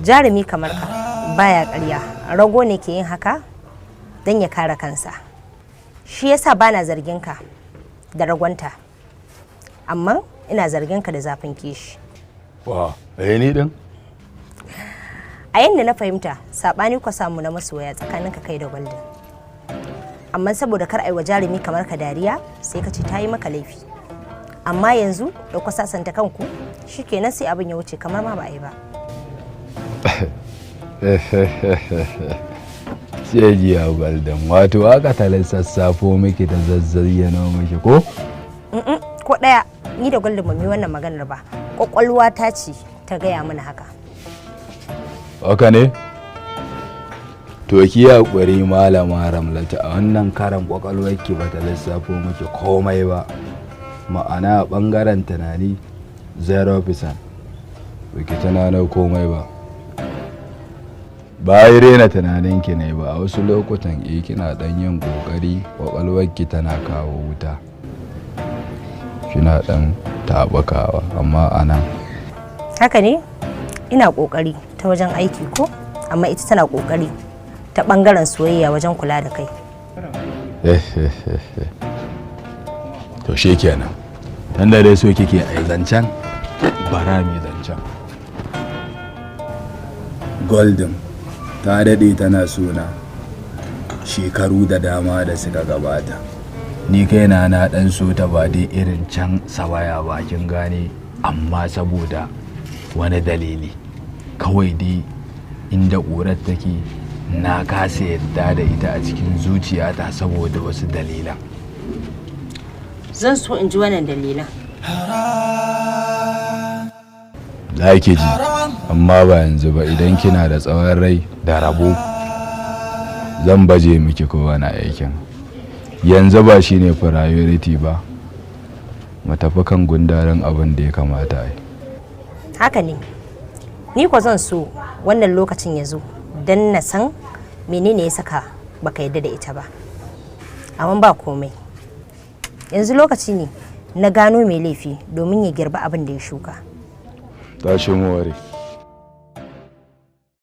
jarumi kamar ka baya ƙarya, rago ne ke yin haka don ya kare kansa. Shi yasa bana zargin ka da ragonta, amma ina zargin ka da zafin kishi. Wa, ni din? A yanda na fahimta, sabani ku samu na masoya tsakanin ka kai da Golden. Amma saboda kar aiwa jarumi kamar ka dariya, sai ka ce ta yi maka laifi. Amma yanzu da ku sasanta kanku, shikenan sai abin ya wuce kamar ma ba a yi ba. Shejiya Golden, wato aka talar sassafo miki da zazzayyano miki ko? Ko ɗaya, ni da Golden ba mu yi wannan maganar ba. Ƙwaƙwalwa ta ce ta gaya mana haka. Haka ne? To ki haƙuri malama Ramlatu, a wannan karan ƙwaƙwalwarki ba ta lissafo miki komai ba. Ma'ana a ɓangaren tunani 0%. Ba ki tunanar komai ba. Ba yi rena tunaninki ne ba, a wasu lokutan kina ɗan yin ƙoƙari ƙwaƙwalwarki tana kawo wuta. Kina ɗan taɓakawa, amma anan. Haka ne? Ina ƙoƙari ta wajen aiki ko? Amma ita tana ƙoƙari ta ɓangaren soyayya wajen kula da kai. To shi kenan. Dan da dai so kike a zancen, bara mai zancen. Golden ta daɗe tana suna shekaru da dama da suka gabata. Ni kaina na ɗan so ta ba dai irin can sawaya bakin gane, amma saboda wani dalili kawai dai inda ƙurar take na kasa yadda da ita a cikin zuciyata saboda wasu dalilan. Zan so in ji wannan dalilan. Za ki ji, amma ba yanzu ba. Idan kina da tsawon rai da rabo zan baje miki kowane aikin. Yanzu ba shine priority ba, mu tafi kan gundaren abin da ya kamata yi. Haka ne, ni ko zan so wannan lokacin ya zo don na san menene ya saka baka yadda da ita ba. Amma ba komai, yanzu lokaci ne na gano mai laifi domin ya girba abin da ya shuka. Tashi mu ware.